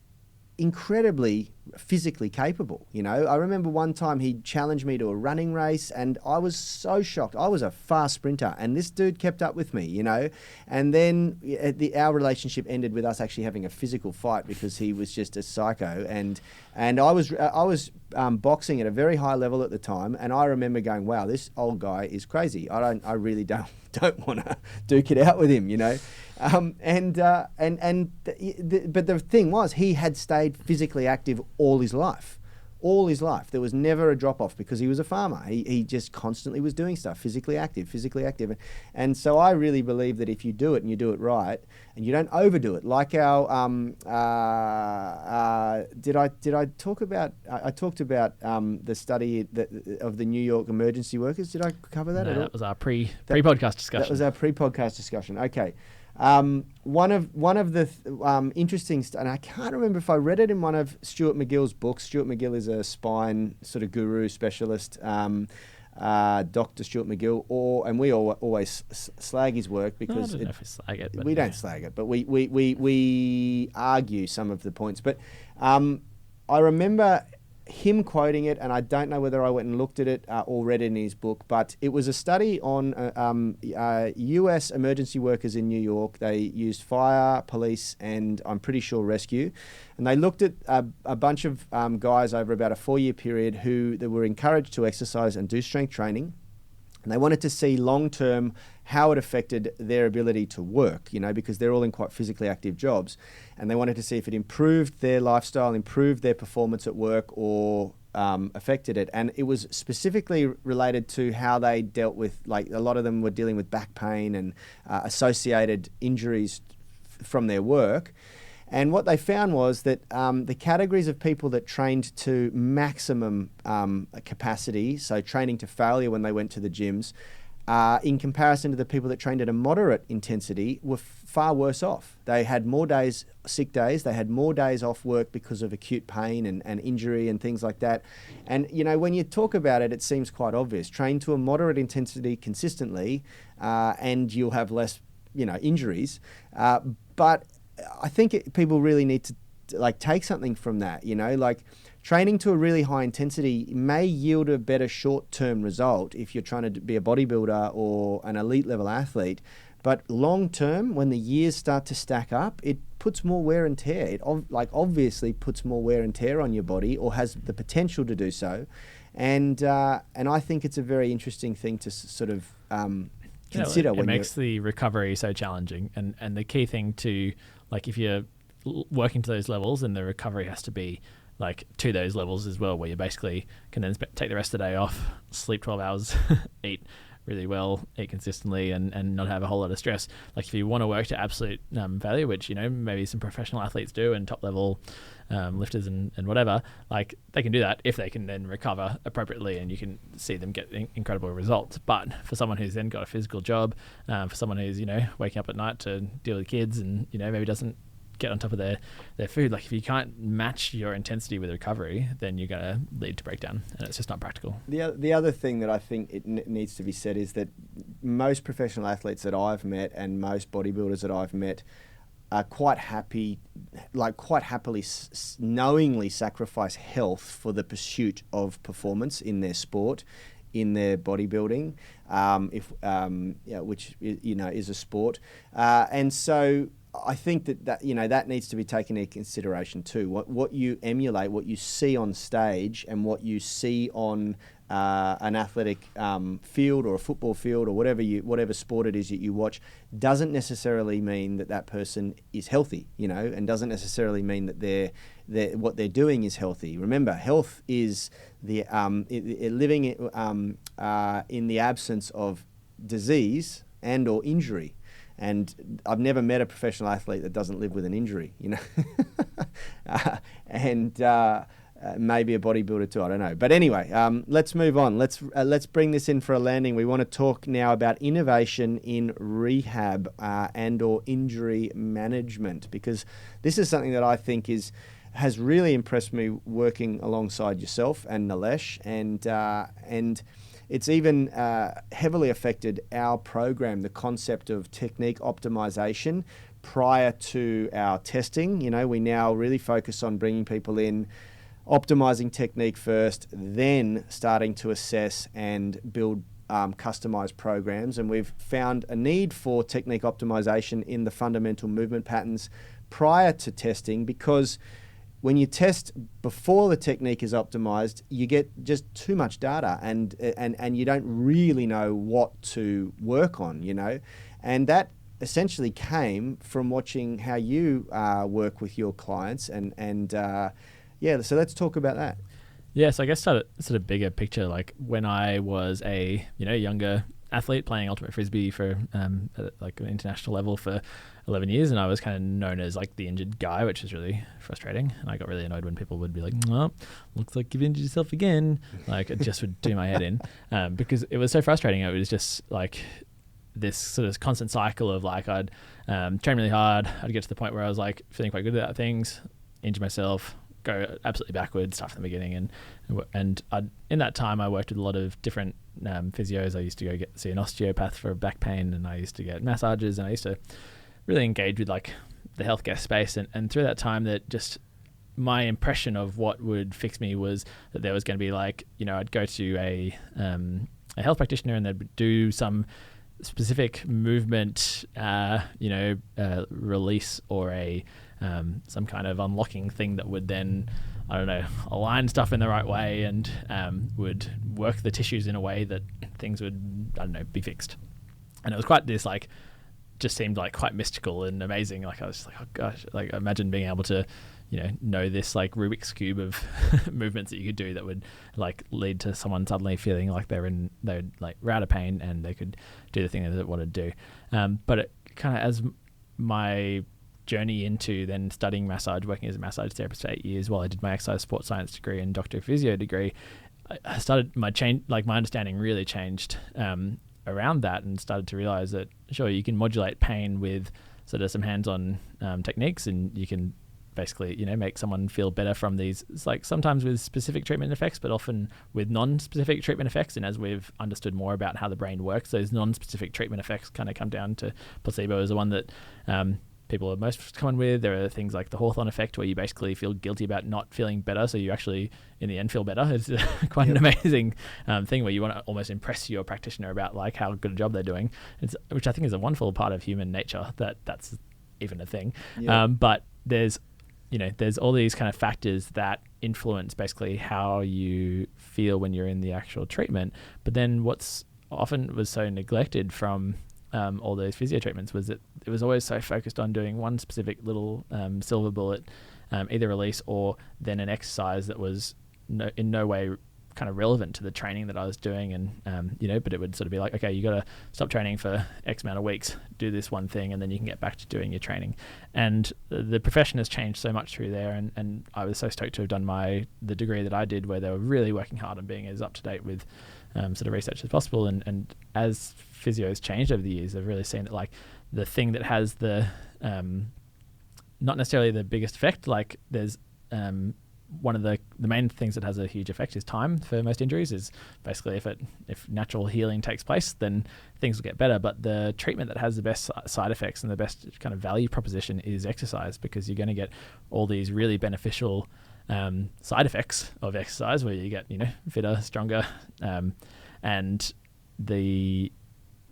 incredibly physically capable. I remember one time he challenged me to a running race and I was so shocked. I was a fast sprinter and this dude kept up with me, and then our relationship ended with us actually having a physical fight because he was just a psycho, and I was boxing at a very high level at the time, and I remember going, wow, this old guy is crazy. I really don't want to duke it out with him, but the thing was, he had stayed physically active all his life. There was never a drop off because he was a farmer. He just constantly was doing stuff, physically active. And so I really believe that if you do it and you do it right and you don't overdo it, like our, did I talk about, I talked about the study of the New York emergency workers. Did I cover that at all? That was our pre-podcast discussion. That was our pre-podcast discussion. Okay. One of the interesting, and I can't remember if I read it in one of Stuart McGill's books. Stuart McGill is a spine sort of guru specialist, Dr. Stuart McGill, and we always slag his work because I don't know if we slag it. We don't slag it, but we argue some of the points. But I remember him quoting it, and I don't know whether I went and looked at it or read it in his book, but it was a study on US emergency workers in New York. They used fire, police, and I'm pretty sure rescue. And they looked at a bunch of guys over about a 4-year period who they were encouraged to exercise and do strength training. And they wanted to see long-term how it affected their ability to work, because they're all in quite physically active jobs. And they wanted to see if it improved their lifestyle, improved their performance at work, or affected it. And it was specifically related to how they dealt with, like, a lot of them were dealing with back pain and associated injuries from their work. And what they found was that the categories of people that trained to maximum capacity, so training to failure when they went to the gyms, in comparison to the people that trained at a moderate intensity, were far worse off. They had more days, sick days, they had more days off work because of acute pain and injury and things like that. And, when you talk about it, it seems quite obvious. Train to a moderate intensity consistently and you'll have less, injuries. But I think people really need to take something from that, training to a really high intensity may yield a better short-term result if you're trying to be a bodybuilder or an elite level athlete. But long-term, when the years start to stack up, it puts more wear and tear. It obviously puts more wear and tear on your body, or has the potential to do so. And I think it's a very interesting thing to sort of consider. It makes the recovery so challenging. And the key thing to, if you're working to those levels, and the recovery has to be to those levels as well, where you basically can then take the rest of the day off, sleep 12 hours, eat really well, eat consistently, and not have a whole lot of stress. If you want to work to absolute value, which maybe some professional athletes do, and top level lifters and whatever, they can do that if they can then recover appropriately, and you can see them get incredible results. But for someone who's then got a physical job, for someone who's waking up at night to deal with kids, and maybe doesn't get on top of their food, if you can't match your intensity with recovery, then you're going to lead to breakdown, and it's just not practical. The other thing that I think it needs to be said is that most professional athletes that I've met and most bodybuilders that I've met are quite happily knowingly sacrifice health for the pursuit of performance in their sport, in their bodybuilding, which is a sport, and so I think that that needs to be taken into consideration too. What you emulate, what you see on stage, and what you see on an athletic field or a football field or whatever sport it is that you watch, doesn't necessarily mean that person is healthy, and doesn't necessarily mean that what they're doing is healthy. Remember, health is the living in the absence of disease and or injury. And I've never met a professional athlete that doesn't live with an injury, and maybe a bodybuilder too. I don't know. But anyway, let's move on. Let's bring this in for a landing. We want to talk now about innovation in rehab and or injury management, because this is something that I think has really impressed me working alongside yourself and Nilesh, and it's even heavily affected our program, the concept of technique optimization prior to our testing. We now really focus on bringing people in, optimizing technique first, then starting to assess and build customized programs. And we've found a need for technique optimization in the fundamental movement patterns prior to testing, because when you test before the technique is optimized, you get just too much data, and you don't really know what to work on, and that essentially came from watching how you work with your clients, and so let's talk about that. Yeah, so I guess sort of bigger picture, like when I was a younger athlete playing ultimate frisbee for at like an international level for 11 years, and I was kind of known as like the injured guy, which is really frustrating, and I got really annoyed when people would be like, "Oh, looks like you've injured yourself again." Like, it just would do my head in, because it was so frustrating. It was just like this sort of constant cycle of like, I'd train really hard, I'd get to the point where I was like feeling quite good about things, injure myself, go absolutely backwards, start from the beginning, and in that time I worked with a lot of different physios. I used to go see an osteopath for back pain, and I used to get massages, and I used to really engage with like the healthcare space, and through that time, that just my impression of what would fix me was that there was going to be like, I'd go to a health practitioner, and they'd do some specific movement release or a some kind of unlocking thing that would then, I don't know, align stuff in the right way, and would work the tissues in a way that things would, I don't know, be fixed. And it was quite this like, just seemed like quite mystical and amazing. Like, I was just like, oh gosh, like imagine being able to know this like Rubik's Cube of movements that you could do that would like lead to someone suddenly feeling like they're like out of pain, and they could do the thing that they wanted to do. But it kind of, as my journey into then studying massage, working as a massage therapist for 8 years while I did my exercise sports science degree and doctor of physio degree, I started my understanding really changed around that, and started to realize that sure, you can modulate pain with sort of some hands-on techniques, and you can basically make someone feel better from these. It's like sometimes with specific treatment effects, but often with non-specific treatment effects. And as we've understood more about how the brain works, those non-specific treatment effects kind of come down to placebo as the one that people are most common with. There are things like the Hawthorne effect, where you basically feel guilty about not feeling better, so you actually in the end feel better. It's quite an amazing thing, where you want to almost impress your practitioner about like how good a job they're doing, which I think is a wonderful part of human nature, that's even a thing. But there's all these kind of factors that influence basically how you feel when you're in the actual treatment. But then what's often was so neglected from all those physio treatments was that it was always so focused on doing one specific little silver bullet, either release or then an exercise that was in no way kind of relevant to the training that I was doing. And but it would sort of be like, okay, you got to stop training for X amount of weeks, do this one thing, and then you can get back to doing your training. And the profession has changed so much through there, and I was so stoked to have done the degree that I did, where they were really working hard on being as up to date with sort of research as possible. And as physio's changed over the years, I've really seen that like the thing that has the not necessarily the biggest effect, like there's one of the main things that has a huge effect is time for most injuries. Is basically if natural healing takes place, then things will get better. But the treatment that has the best side effects and the best kind of value proposition is exercise, because you're going to get all these really beneficial side effects of exercise, where you get fitter, stronger, and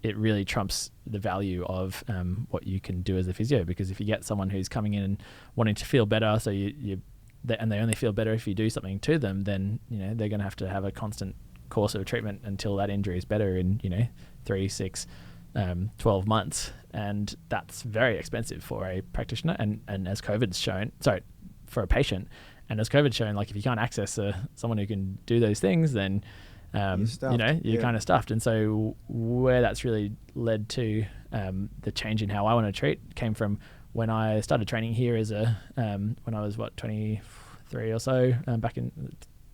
it really trumps the value of what you can do as a physio. Because if you get someone who's coming in and wanting to feel better, so and they only feel better if you do something to them, then they're going to have a constant course of treatment until that injury is better in 3, 6, 12 months, and that's very expensive for a practitioner. And as COVID's shown, for a patient, and as COVID's shown, like if you can't access someone who can do those things, then you're kind of stuffed. And so where that's really led to the change in how I want to treat came from when I started training here as when I was 23 or so, back in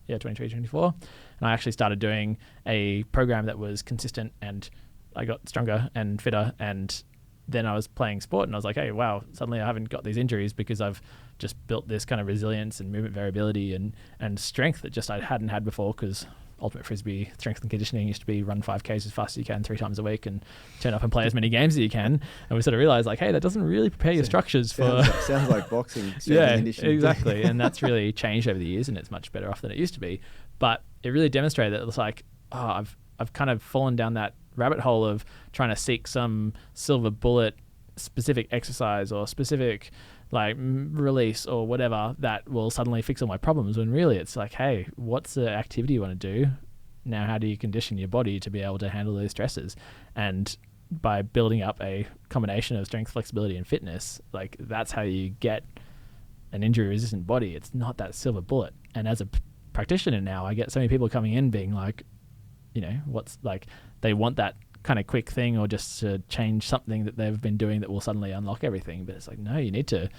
23, 24, and I actually started doing a program that was consistent, and I got stronger and fitter, and then I was playing sport, and I was like, hey, wow, suddenly I haven't got these injuries because I've just built this kind of resilience and movement variability and strength that just I hadn't had before, because ultimate frisbee strength and conditioning used to be run 5Ks as fast as you can 3 times a week and turn up and play as many games as you can. And we sort of realized, like, hey, that doesn't really prepare your structures for... Sounds like boxing. Yeah, exactly. And that's really changed over the years, and it's much better off than it used to be. But it really demonstrated that it was like, I've kind of fallen down that rabbit hole of trying to seek some silver bullet specific exercise or specific release or whatever that will suddenly fix all my problems, when really it's like, hey, what's the activity you want to do? Now, how do you condition your body to be able to handle those stresses? And by building up a combination of strength, flexibility, and fitness, like that's how you get an injury resistant body. It's not that silver bullet. And as a practitioner now, I get so many people coming in being like, what's like, they want that kind of quick thing, or just to change something that they've been doing that will suddenly unlock everything. But it's like, no, you need to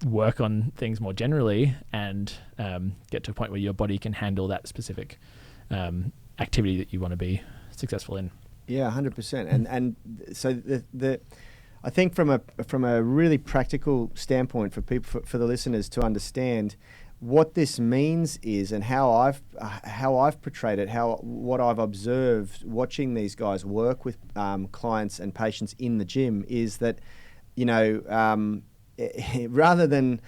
work on things more generally and get to a point where your body can handle that specific activity that you want to be successful in. Yeah, 100%. And so the I think from a really practical standpoint for people, for the listeners to understand what this means is, and how I've portrayed it, what I've observed watching these guys work with clients and patients in the gym, is that rather than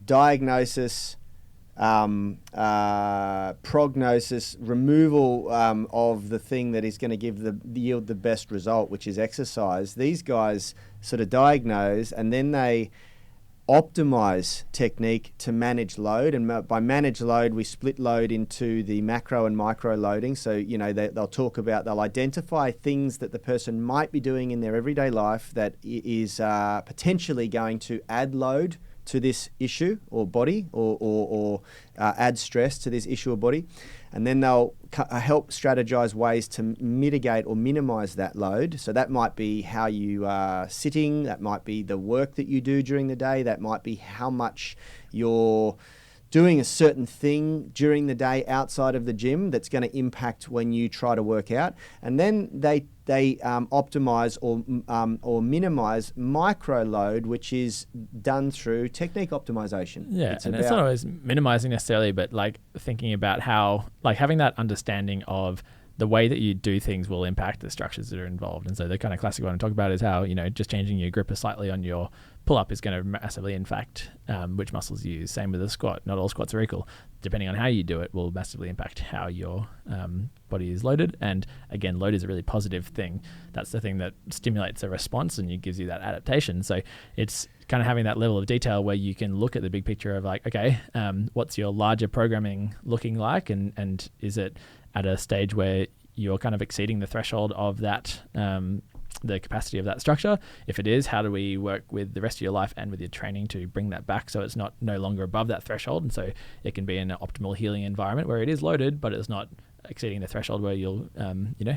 diagnosis, prognosis, removal of the thing that is going to yield the best result, which is exercise, these guys sort of diagnose, and then they optimize technique to manage load. And by manage load, we split load into the macro and micro loading. So they'll identify things that the person might be doing in their everyday life that is potentially going to add load to this issue or body, or add stress to this issue or body. And then they'll help strategize ways to mitigate or minimize that load. So that might be how you are sitting, that might be the work that you do during the day, that might be how much you're doing a certain thing during the day outside of the gym that's going to impact when you try to work out. And then they optimize or minimize micro load, which is done through technique optimization. Yeah, it's not always minimizing necessarily, but like thinking about how, like having that understanding of the way that you do things will impact the structures that are involved. And so the kind of classic one I talk about is how, just changing your gripper slightly on your pull-up is going to massively impact which muscles you use. Same with a squat. Not all squats are equal. Depending on how you do it will massively impact how your body is loaded. And again, load is a really positive thing. That's the thing that stimulates a response and it gives you that adaptation. So it's kind of having that level of detail where you can look at the big picture of like, okay, what's your larger programming looking like? And is it at a stage where you're kind of exceeding the threshold of that, the capacity of that structure? If it is, how do we work with the rest of your life and with your training to bring that back so it's no longer above that threshold? And so it can be in an optimal healing environment where it is loaded, but it's not exceeding the threshold where you'll,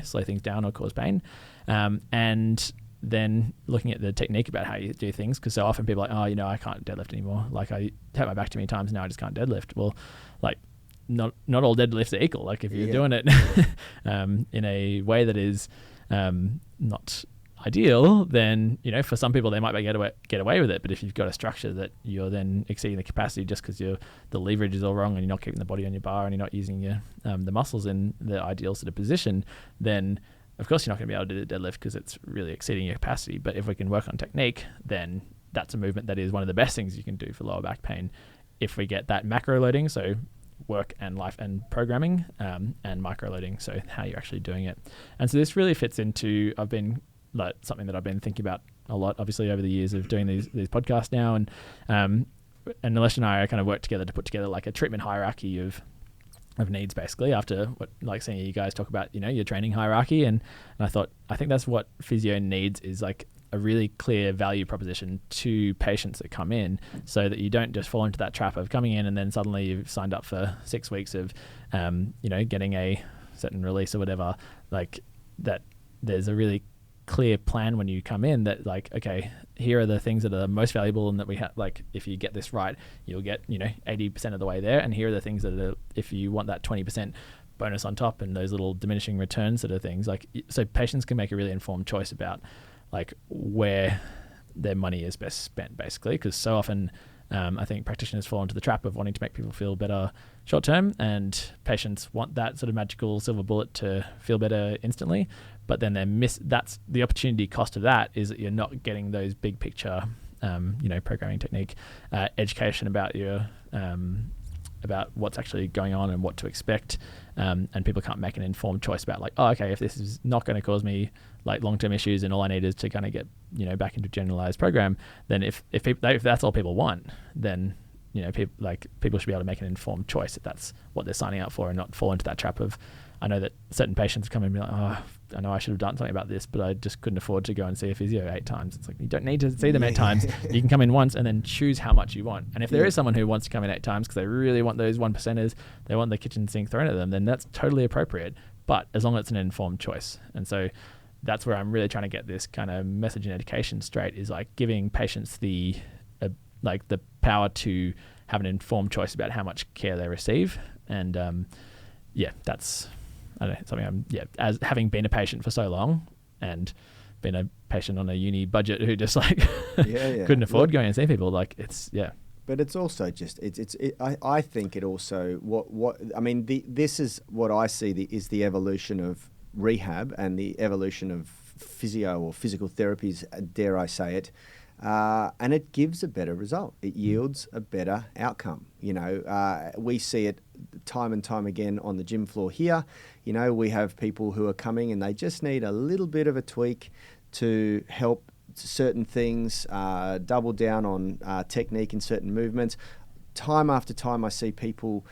slow things down or cause pain. And then looking at the technique about how you do things, because so often people are like, I can't deadlift anymore. Like I hurt my back too many times, now I just can't deadlift. Well, like, not all deadlifts are equal. Like if you're doing it in a way that is not ideal, then for some people they might be get away with it. But if you've got a structure that you're then exceeding the capacity just because the leverage is all wrong and you're not keeping the body on your bar and you're not using your the muscles in the ideal sort of position, then of course you're not going to be able to do the deadlift because it's really exceeding your capacity. But if we can work on technique, then that's a movement that is one of the best things you can do for lower back pain. If we get that macro loading, so work and life and programming, and microloading, so how you're actually doing it. And so this really fits into something that I've been thinking about a lot, obviously, over the years of doing these podcasts now. And Nilesh and I kind of worked together to put together like a treatment hierarchy of needs, basically, after seeing you guys talk about, your training hierarchy. And I think that's what physio needs, is like a really clear value proposition to patients that come in, so that you don't just fall into that trap of coming in and then suddenly you've signed up for 6 weeks of, getting a certain release or whatever, like that. There's a really clear plan when you come in that, like, okay, here are the things that are most valuable, and that we have, like, if you get this right, you'll get 80% of the way there, and here are the things that are, if you want that 20% bonus on top, and those little diminishing returns sort of things, like, so patients can make a really informed choice about like where their money is best spent, basically. Because so often I think practitioners fall into the trap of wanting to make people feel better short term, and patients want that sort of magical silver bullet to feel better instantly. But then that's the opportunity cost of that, is that you're not getting those big picture, programming technique, education about about what's actually going on and what to expect. And people can't make an informed choice about, like, oh, okay, if this is not going to cause me like long-term issues and all I need is to kind of get, back into a generalized program, then if that's all people want, then, people should be able to make an informed choice if that's what they're signing up for, and not fall into that trap of, I know that certain patients come in and be like, oh, I know I should have done something about this, but I just couldn't afford to go and see a physio 8 times. It's like, you don't need to see them 8 times. You can come in once and then choose how much you want. And if there is someone who wants to come in 8 times because they really want those 1%ers, they want the kitchen sink thrown at them, then that's totally appropriate. But as long as it's an informed choice. And so that's where I'm really trying to get this kind of message and education straight, is like giving patients the power to have an informed choice about how much care they receive. And that's, I don't know, something as having been a patient for so long and been a patient on a uni budget who just like couldn't afford going and see people, like, it's But it's also just I think it also this is what I see is the evolution of rehab and the evolution of physio or physical therapies, dare I say it. And it gives a better result. It yields a better outcome. We see it time and time again on the gym floor here. We have people who are coming and they just need a little bit of a tweak to help certain things, double down on technique in certain movements. Time after time, I see people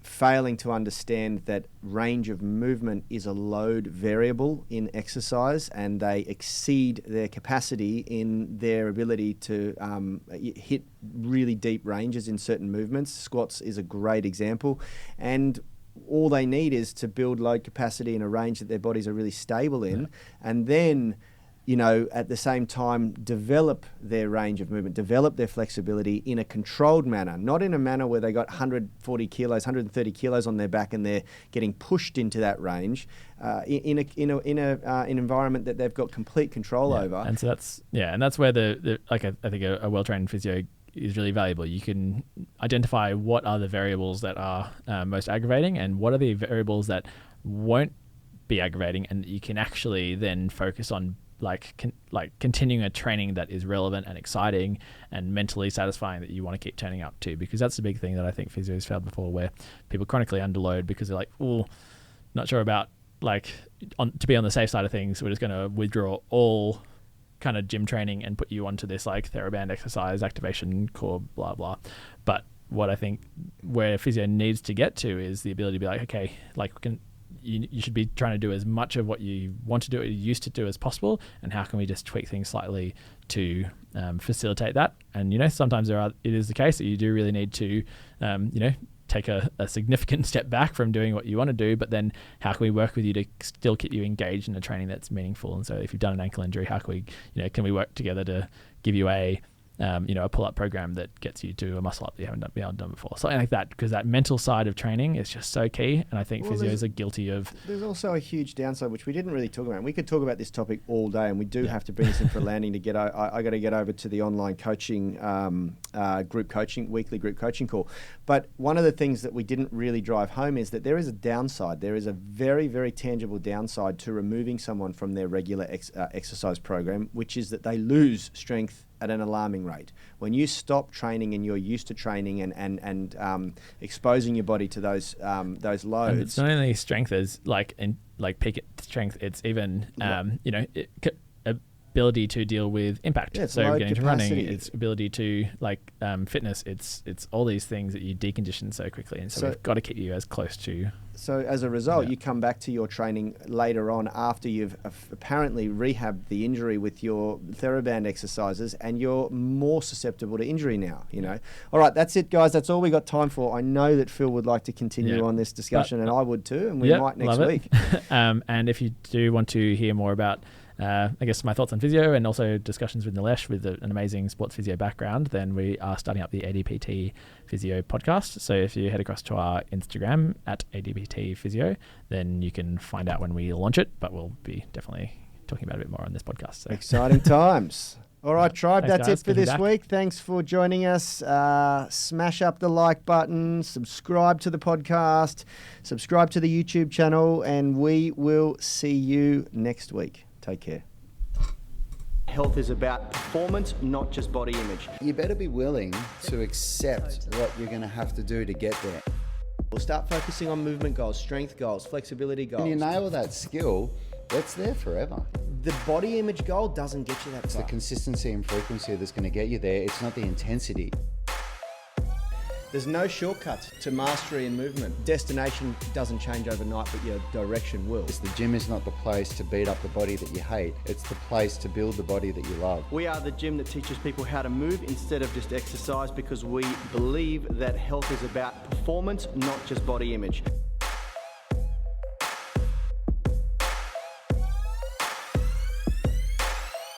failing to understand that range of movement is a load variable in exercise, and they exceed their capacity in their ability to hit really deep ranges in certain movements. Squats is a great example, and all they need is to build load capacity in a range that their bodies are really stable in, and then at the same time, develop their range of movement, develop their flexibility in a controlled manner, not in a manner where they got 140 kilos, 130 kilos on their back and they're getting pushed into that range, in an environment that they've got complete control over. And so that's where I think a well-trained physio is really valuable. You can identify what are the variables that are most aggravating and what are the variables that won't be aggravating, and you can actually then focus on continuing a training that is relevant and exciting and mentally satisfying that you want to keep turning up to, because that's the big thing that I think physios failed before, where people chronically underload because they're like, oh, not sure about to be on the safe side of things, we're just going to withdraw all kind of gym training and put you onto this like TheraBand exercise activation core blah blah. But what I think where physio needs to get to is the ability to be like, okay, you should be trying to do as much of what you want to do, you used to do, as possible, and how can we just tweak things slightly to facilitate that. And sometimes it is the case that you do really need to take a significant step back from doing what you want to do, but then how can we work with you to still keep you engaged in a training that's meaningful? And so if you've done an ankle injury, how can we can we work together to give you a pull-up program that gets you to a muscle up that you haven't been able to done before, something like that, because that mental side of training is just so key. And I think physios are guilty of. There's also a huge downside which we didn't really talk about. And we could talk about this topic all day, and we do have to bring this in for a landing to get. I got to get over to the online coaching, weekly group coaching call. But one of the things that we didn't really drive home is that there is a downside. There is a very, very tangible downside to removing someone from their regular exercise program, which is that they lose strength at an alarming rate. When you stop training and you're used to training and exposing your body to those loads. And it's not only strength as like peak strength, it's even ability to deal with impact. Yeah, so getting to running, capacity. it's ability to fitness. It's all these things that you decondition so quickly, and so we've got to keep you as close to. So as a result, you come back to your training later on after you've apparently rehabbed the injury with your TheraBand exercises, and you're more susceptible to injury now, All right, that's it, guys. That's all we got time for. I know that Phil would like to continue on this discussion, and I would too, and we might next week. And if you do want to hear more about I guess my thoughts on physio and also discussions with Nilesh with an amazing sports physio background, then we are starting up the ADPT Physio podcast. So if you head across to our Instagram at ADPT Physio, then you can find out when we launch it, but we'll be definitely talking about it a bit more on this podcast. So. Exciting times. All right, tribe, Thanks, that's guys. it for Good to be this back. week. Thanks for joining us. Smash up the like button, subscribe to the podcast, subscribe to the YouTube channel, and we will see you next week. Take care. Health is about performance, not just body image. You better be willing to accept what you're going to have to do to get there. We'll start focusing on movement goals, strength goals, flexibility goals. When you nail that skill, that's there forever. The body image goal doesn't get you that It's the far. consistency and frequency that's going to get you there. It's not the intensity. There's no shortcuts to mastery and movement. Destination doesn't change overnight, but your direction will. The gym is not the place to beat up the body that you hate. It's the place to build the body that you love. We are the gym that teaches people how to move instead of just exercise, because we believe that health is about performance, not just body image.